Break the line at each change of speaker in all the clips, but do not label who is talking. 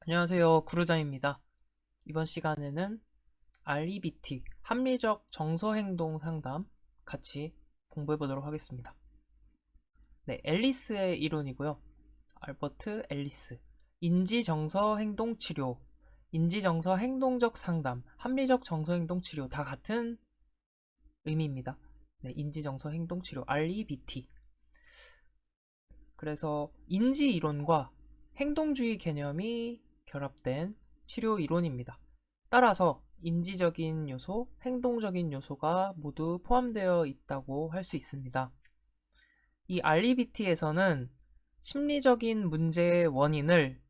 안녕하세요. 구루자입니다. 이번 시간에는 REBT, 합리적 정서행동 상담 같이 공부해 보도록 하겠습니다. 네, 앨리스의 이론이고요. 알버트 앨리스. 인지정서행동치료, 인지정서행동적 상담, 합리적 정서행동치료 다 같은 의미입니다. 네, 인지정서행동치료, REBT. 그래서 인지이론과 행동주의 개념이 결합된 치료 이론입니다. 따라서 인지적인 요소, 행동적인 요소가 모두 포함되어 있다고 할 수 있습니다. 이 REBT에서는 심리적인 문제의 원인을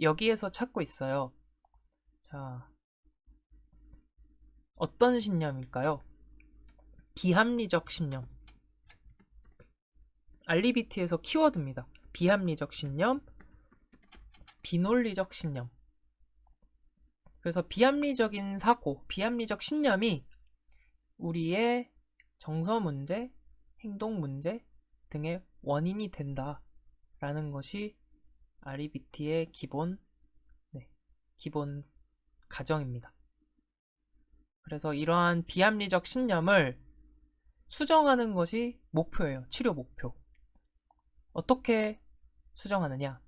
여기에서 찾고 있어요. 자, 어떤 신념일까요? 비합리적 신념. REBT에서 키워드입니다. 비합리적 신념, 비논리적 신념. 그래서 비합리적인 사고, 비합리적 신념이 우리의 정서 문제, 행동 문제 등의 원인이 된다라는 것이 REBT의 기본 가정입니다. 그래서 이러한 비합리적 신념을 수정하는 것이 목표예요. 치료 목표. 어떻게 수정하느냐?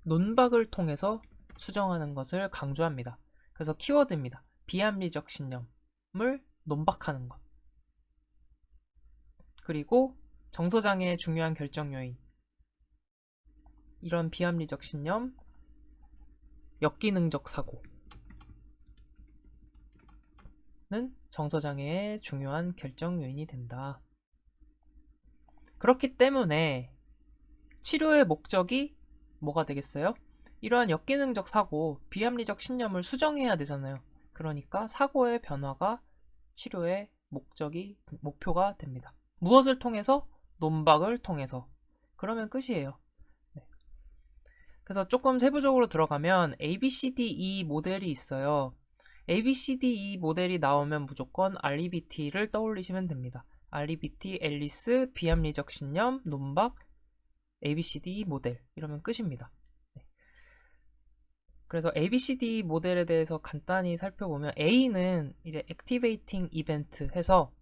논박을 통해서 수정하는 것을 강조합니다. 그래서 키워드입니다. 비합리적 신념을 논박하는 것. 그리고 정서장애의 중요한 결정 요인. 이런 비합리적 신념, 역기능적 사고는 정서장애의 중요한 결정 요인이 된다. 그렇기 때문에 치료의 목적이 뭐가 되겠어요? 이러한 역기능적 사고, 비합리적 신념을 수정해야 되잖아요. 그러니까 사고의 변화가 치료의 목표가 됩니다. 무엇을 통해서? 논박을 통해서. 그러면 끝이에요. 네. 그래서 조금 세부적으로 들어가면 ABCDE 모델이 있어요. ABCDE 모델이 나오면 무조건 REBT를 떠올리시면 됩니다. REBT, 앨리스, 비합리적 신념, 논박, ABCDE 모델 이러면 끝입니다. 네. 그래서 ABCD 모델에 대해서 간단히 살펴보면 A는 이제 Activating Event 해서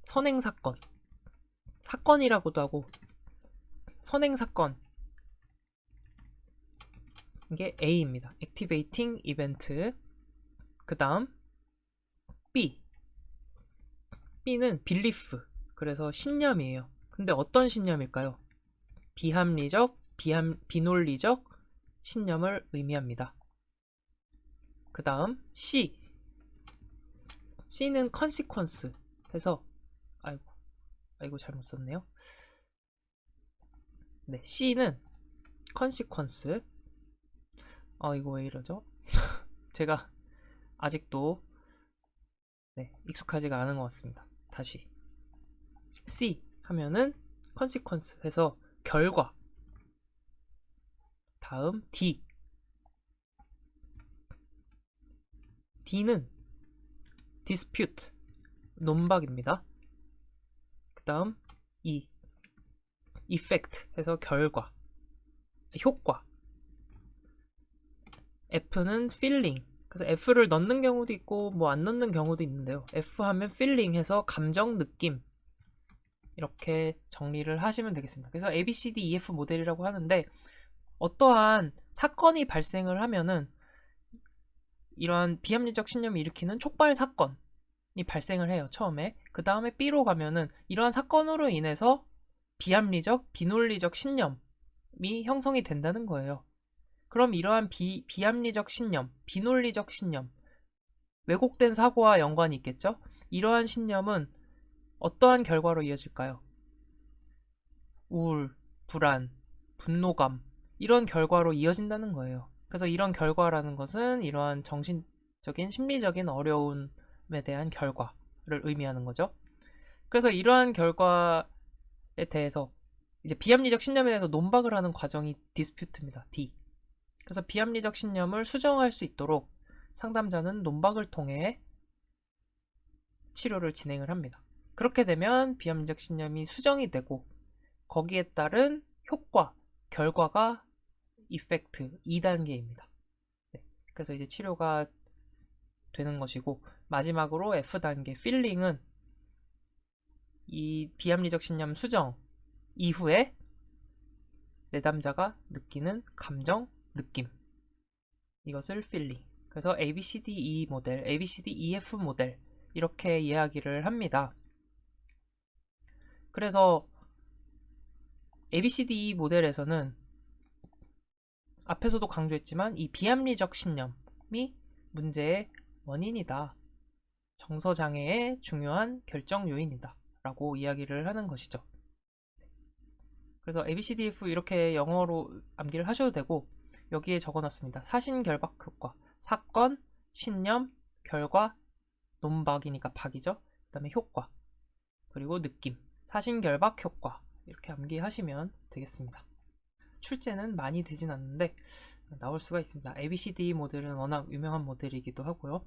선행사건, 사건이라고도 하고 선행사건 이게 A입니다. Activating Event. 그 다음 B는 Belief, 그래서 신념이에요. 근데 어떤 신념일까요? 비논리적 신념을 의미합니다. 그 다음 C는 Consequence 해서 아이고 잘못 썼네요. 네, C는 Consequence. 이거 왜 이러죠? 제가 아직도 익숙하지가 않은 것 같습니다. 다시 C 하면은 consequence 해서 결과. 다음 D는 dispute, 논박입니다. 그 다음 effect 해서 결과, 효과. F는 feeling, 그래서 F를 넣는 경우도 있고 뭐 안 넣는 경우도 있는데요. F 하면 feeling 해서 감정, 느낌. 이렇게 정리를 하시면 되겠습니다. 그래서 ABCDEF 모델이라고 하는데 어떠한 사건이 발생을 하면은 이러한 비합리적 신념을 일으키는 촉발 사건이 발생을 해요. 처음에. 그 다음에 B로 가면은 이러한 사건으로 인해서 비논리적 신념이 형성이 된다는 거예요. 그럼 이러한 비합리적 신념, 비논리적 신념, 왜곡된 사고와 연관이 있겠죠? 이러한 신념은 어떠한 결과로 이어질까요? 우울, 불안, 분노감, 이런 결과로 이어진다는 거예요. 그래서 이런 결과라는 것은 이러한 정신적인, 심리적인 어려움에 대한 결과를 의미하는 거죠. 그래서 이러한 결과에 대해서 이제 비합리적 신념에 대해서 논박을 하는 과정이 디스퓨트입니다. D. 그래서 비합리적 신념을 수정할 수 있도록 상담자는 논박을 통해 치료를 진행을 합니다. 그렇게 되면 비합리적 신념이 수정이 되고 거기에 따른 효과, 결과가 이펙트 2단계입니다. 네, 그래서 이제 치료가 되는 것이고, 마지막으로 F단계 필링은 이 비합리적 신념 수정 이후에 내담자가 느끼는 감정, 느낌, 이것을 필링. 그래서 ABCDE 모델, ABCDEF 모델 이렇게 이야기를 합니다. 그래서 ABCDE 모델에서는 앞에서도 강조했지만 이 비합리적 신념이 문제의 원인이다. 정서장애의 중요한 결정 요인이다. 라고 이야기를 하는 것이죠. 그래서 ABCDF 이렇게 영어로 암기를 하셔도 되고, 여기에 적어놨습니다. 사신결박 효과, 사건, 신념, 결과, 논박이니까 박이죠. 그 다음에 효과, 그리고 느낌, 사신결박 효과 이렇게 암기하시면 되겠습니다. 출제는 많이 되진 않는데 나올 수가 있습니다. ABCD 모델은 워낙 유명한 모델이기도 하고요.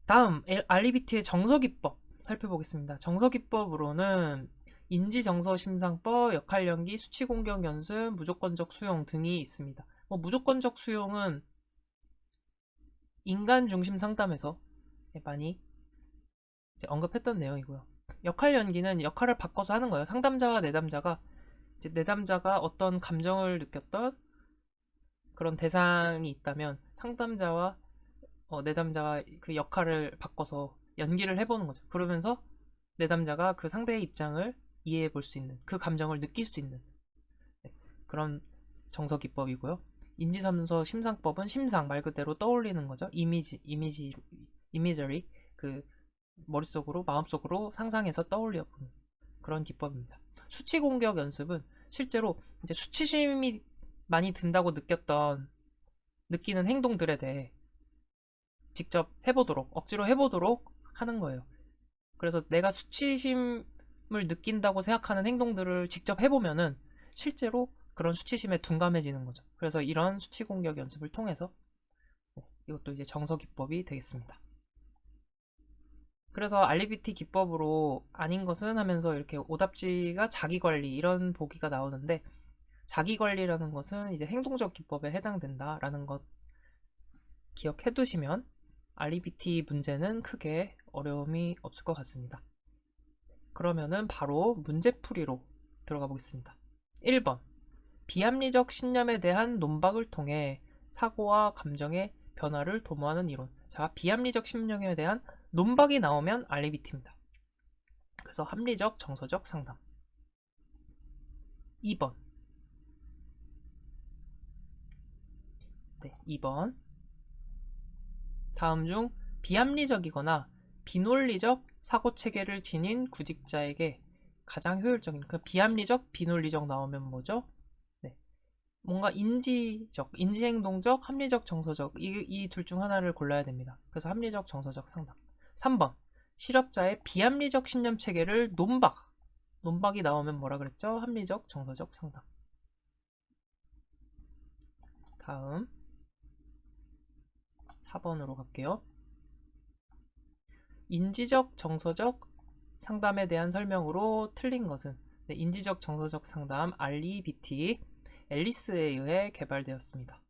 다음 REBT의 정서기법 살펴보겠습니다. 정서기법으로는 인지정서심상법, 역할연기, 수치공격연습, 무조건적 수용 등이 있습니다. 무조건적 수용은 인간중심 상담에서 많이 이제 언급했던 내용이고요. 역할연기는 역할을 바꿔서 하는 거예요. 상담자와 내담자가 이제 내담자가 어떤 감정을 느꼈던 그런 대상이 있다면 상담자와 내담자가 그 역할을 바꿔서 연기를 해보는 거죠. 그러면서 내담자가 그 상대의 입장을 이해해 볼 수 있는, 그 감정을 느낄 수 있는 그런 정서 기법이고요. 인지선서 심상법은 심상 말 그대로 떠올리는 거죠. 이미저리 그 머릿속으로 마음속으로 상상해서 떠올려 보는 그런 기법입니다. 수치 공격 연습은 실제로 이제 수치심이 많이 든다고 느끼는 행동들에 대해 직접 해보도록, 억지로 해보도록 하는 거예요. 그래서 내가 수치심을 느낀다고 생각하는 행동들을 직접 해보면은 실제로 그런 수치심에 둔감해지는 거죠. 그래서 이런 수치 공격 연습을 통해서 이것도 이제 정서 기법이 되겠습니다. 그래서 REBT 기법으로 아닌 것은 하면서 이렇게 오답지가 자기관리 이런 보기가 나오는데, 자기관리라는 것은 이제 행동적 기법에 해당된다라는 것 기억해 두시면 REBT 문제는 크게 어려움이 없을 것 같습니다. 그러면은 바로 문제풀이로 들어가 보겠습니다. 1번 비합리적 신념에 대한 논박을 통해 사고와 감정의 변화를 도모하는 이론. 자, 비합리적 신념에 대한 논박이 나오면 REBT입니다. 그래서 합리적 정서적 상담. 2번 2번 다음 중 비합리적이거나 비논리적 사고체계를 지닌 구직자에게 가장 효율적인, 그 비합리적, 비논리적 나오면 뭐죠? 뭔가 인지적, 인지행동적, 합리적, 정서적 이 둘 중 하나를 골라야 됩니다. 그래서 합리적, 정서적 상담. 3번 실업자의 비합리적 신념 체계를 논박이 나오면 뭐라 그랬죠? 합리적, 정서적 상담. 다음 4번으로 갈게요. 인지적, 정서적 상담에 대한 설명으로 틀린 것은 인지적, 정서적 상담 REBT 앨리스에 의해 개발되었습니다.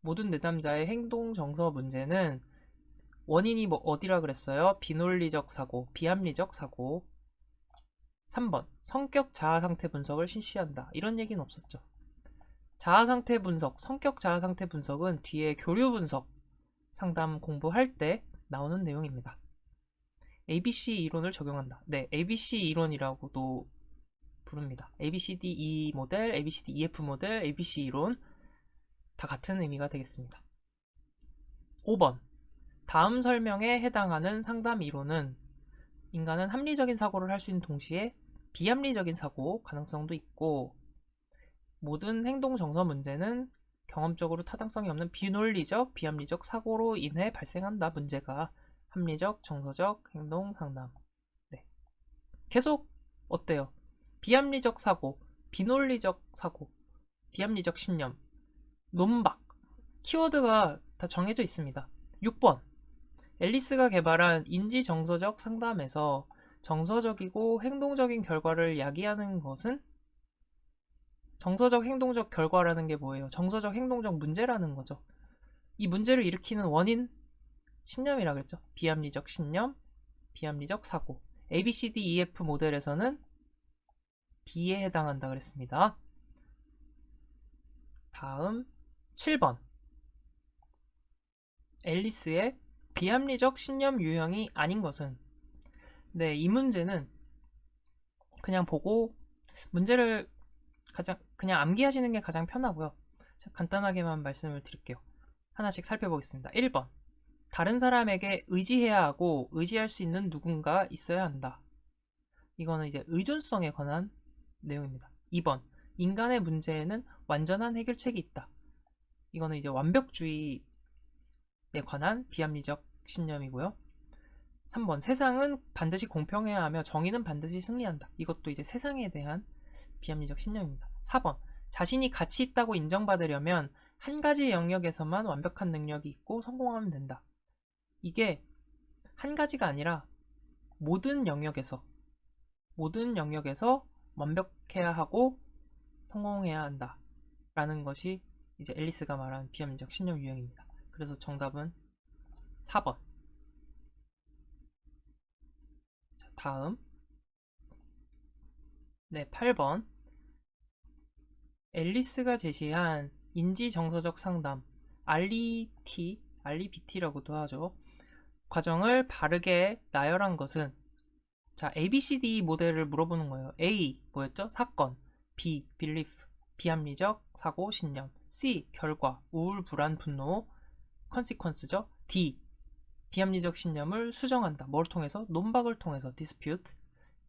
모든 내담자의 행동 정서 문제는 원인이 어디라 그랬어요? 비논리적 사고, 비합리적 사고. 3번 성격 자아 상태 분석을 실시한다. 이런 얘기는 없었죠. 자아 상태 분석, 성격 자아 상태 분석은 뒤에 교류 분석 상담 공부할 때 나오는 내용입니다. ABC 이론을 적용한다. 네, ABC 이론이라고도 부릅니다. ABCDE 모델, ABCDEF 모델, ABC 이론 다 같은 의미가 되겠습니다. 5번 다음 설명에 해당하는 상담 이론은 인간은 합리적인 사고를 할 수 있는 동시에 비합리적인 사고 가능성도 있고, 모든 행동 정서 문제는 경험적으로 타당성이 없는 비논리적, 비합리적 사고로 인해 발생한다. 문제가 합리적, 정서적 행동 상담. 계속 어때요? 비합리적 사고, 비논리적 사고, 비합리적 신념, 논박, 키워드가 다 정해져 있습니다. 6번 앨리스가 개발한 인지정서적 상담에서 정서적이고 행동적인 결과를 야기하는 것은 정서적 행동적 결과라는 게 뭐예요? 정서적 행동적 문제라는 거죠. 이 문제를 일으키는 원인, 신념이라 그랬죠. 비합리적 신념, 비합리적 사고. ABCDEF 모델에서는 B에 해당한다 그랬습니다. 다음 7번. 앨리스의 비합리적 신념 유형이 아닌 것은, 네, 이 문제는 그냥 보고 문제를 그냥 암기하시는 게 가장 편하고요. 자, 간단하게만 말씀을 드릴게요. 하나씩 살펴보겠습니다. 1번. 다른 사람에게 의지해야 하고 의지할 수 있는 누군가 있어야 한다. 이거는 이제 의존성에 관한 내용입니다. 2번. 인간의 문제에는 완전한 해결책이 있다. 이거는 이제 완벽주의에 관한 비합리적 신념이고요. 3번. 세상은 반드시 공평해야 하며 정의는 반드시 승리한다. 이것도 이제 세상에 대한 비합리적 신념입니다. 4번. 자신이 가치 있다고 인정받으려면 한 가지 영역에서만 완벽한 능력이 있고 성공하면 된다. 이게 한 가지가 아니라 모든 영역에서 완벽해야 하고 성공해야 한다 라는 것이 이제 앨리스가 말한 비합리적 신념 유형입니다. 그래서 정답은 4번. 자, 다음 8번. 앨리스가 제시한 인지정서적 상담 REBT라고도 하죠. 과정을 바르게 나열한 것은, 자, ABCD 모델을 물어보는 거예요. A 뭐였죠? 사건, B belief 비합리적 사고 신념, C 결과 우울 불안 분노 consequence죠. D 비합리적 신념을 수정한다. 뭘 통해서? 논박을 통해서 dispute.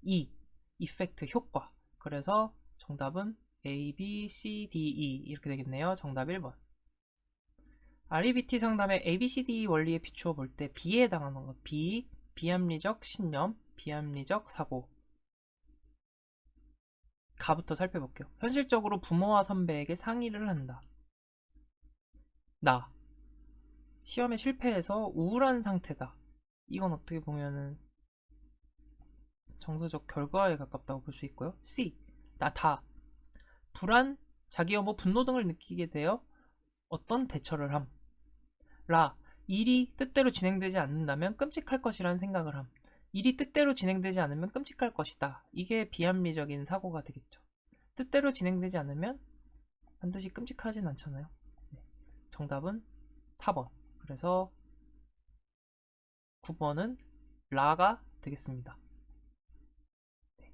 E effect 효과. 그래서 정답은 A, B, C, D, E 이렇게 되겠네요. 정답 1번. REBT 상담의 ABCD 원리에 비추어 볼 때 B에 해당하는 것. B 비합리적 신념, 비합리적 사고. 가부터 살펴볼게요. 현실적으로 부모와 선배에게 상의를 한다. 나 시험에 실패해서 우울한 상태다. 이건 어떻게 보면은 정서적 결과에 가깝다고 볼 수 있고요. C 나 다 불안, 자기 혐오, 분노 등을 느끼게 되어 어떤 대처를 함. 라 일이 뜻대로 진행되지 않는다면 끔찍할 것이라는 생각을 함. 일이 뜻대로 진행되지 않으면 끔찍할 것이다. 이게 비합리적인 사고가 되겠죠. 뜻대로 진행되지 않으면 반드시 끔찍하진 않잖아요. 네. 정답은 4번. 그래서 9번은 라가 되겠습니다. 네.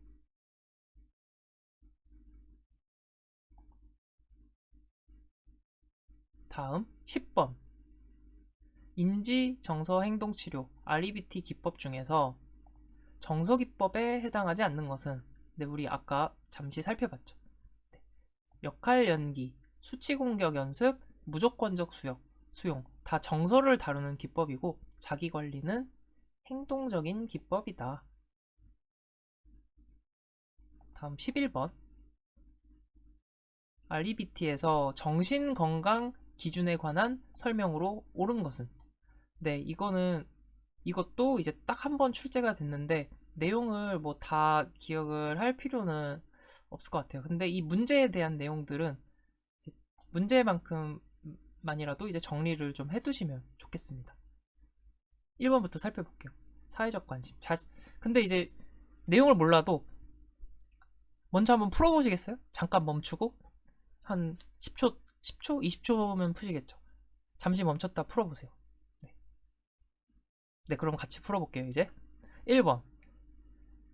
다음 10번. 인지 정서 행동 치료 REBT 기법 중에서 정서 기법에 해당하지 않는 것은, 네, 우리 아까 잠시 살펴봤죠. 네. 역할 연기, 수치 공격 연습, 무조건적 수용 다 정서를 다루는 기법이고 자기 관리는 행동적인 기법이다. 다음 11번. REBT에서 정신건강 기준에 관한 설명으로 옳은 것은, 네, 이것도 이제 딱 한 번 출제가 됐는데 내용을 뭐 다 기억을 할 필요는 없을 것 같아요. 근데 이 문제에 대한 내용들은 문제만큼만이라도 이제 정리를 좀 해두시면 좋겠습니다. 1번부터 살펴볼게요. 사회적 관심. 근데 이제 내용을 몰라도 먼저 한번 풀어보시겠어요? 잠깐 멈추고 한 10초, 10초, 20초면 푸시겠죠. 잠시 멈췄다 풀어보세요. 네, 그럼 같이 풀어볼게요, 이제. 1번.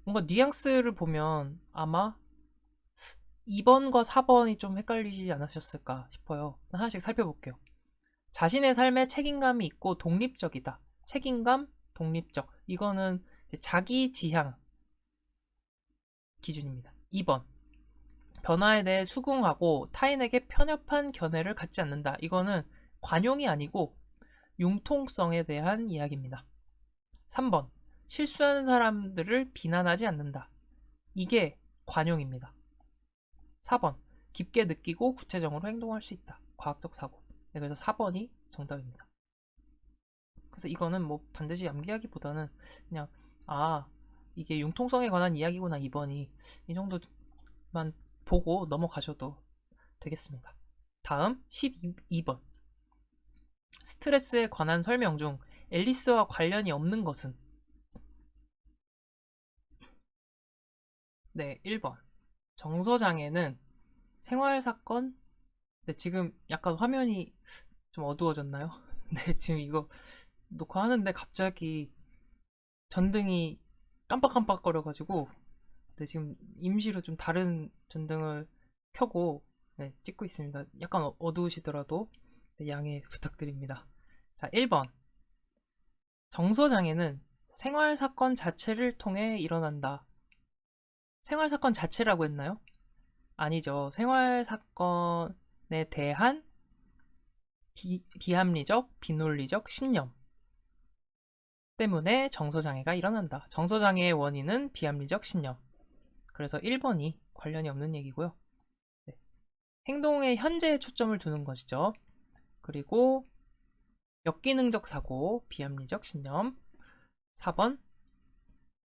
뭔가 뉘앙스를 보면 아마 2번과 4번이 좀 헷갈리지 않으셨을까 싶어요. 하나씩 살펴볼게요. 자신의 삶에 책임감이 있고 독립적이다. 책임감, 독립적. 이거는 이제 자기 지향 기준입니다. 2번. 변화에 대해 수긍하고 타인에게 편협한 견해를 갖지 않는다. 이거는 관용이 아니고 융통성에 대한 이야기입니다. 3번. 실수하는 사람들을 비난하지 않는다. 이게 관용입니다. 4번. 깊게 느끼고 구체적으로 행동할 수 있다. 과학적 사고. 네, 그래서 4번이 정답입니다. 그래서 이거는 뭐 반드시 암기하기보다는 그냥 이게 융통성에 관한 이야기구나 2번이 이 정도만 보고 넘어가셔도 되겠습니다. 다음 12번. 스트레스에 관한 설명 중 앨리스와 관련이 없는 것은? 네, 1번. 정서장애는 생활사건? 네, 지금 약간 화면이 좀 어두워졌나요? 네, 지금 이거 녹화하는데 갑자기 전등이 깜빡깜빡거려가지고 네, 지금 임시로 좀 다른 전등을 켜고 네, 찍고 있습니다. 약간 어두우시더라도 네, 양해 부탁드립니다. 자, 1번. 정서장애는 생활사건 자체를 통해 일어난다. 생활사건 자체라고 했나요? 아니죠. 생활사건에 대한 비합리적, 비논리적 신념 때문에 정서장애가 일어난다. 정서장애의 원인은 비합리적 신념. 그래서 1번이 관련이 없는 얘기고요. 네. 행동의 현재에 초점을 두는 것이죠. 그리고 역기능적 사고, 비합리적 신념. 4번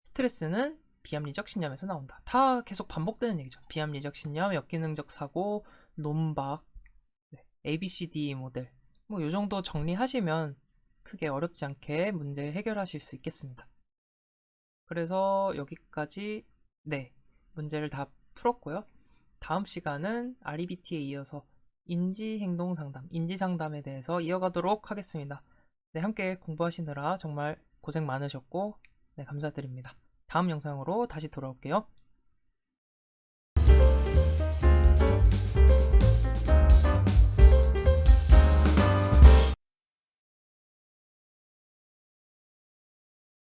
스트레스는 비합리적 신념에서 나온다. 다 계속 반복되는 얘기죠. 비합리적 신념, 역기능적 사고, 논박, 네. ABCD 모델. 뭐 이 정도 정리하시면 크게 어렵지 않게 문제 해결하실 수 있겠습니다. 그래서 여기까지 네, 문제를 다 풀었고요. 다음 시간은 REBT에 이어서 인지행동상담, 인지상담에 대해서 이어가도록 하겠습니다. 네, 함께 공부하시느라 정말 고생 많으셨고 네, 감사드립니다. 다음 영상으로 다시 돌아올게요.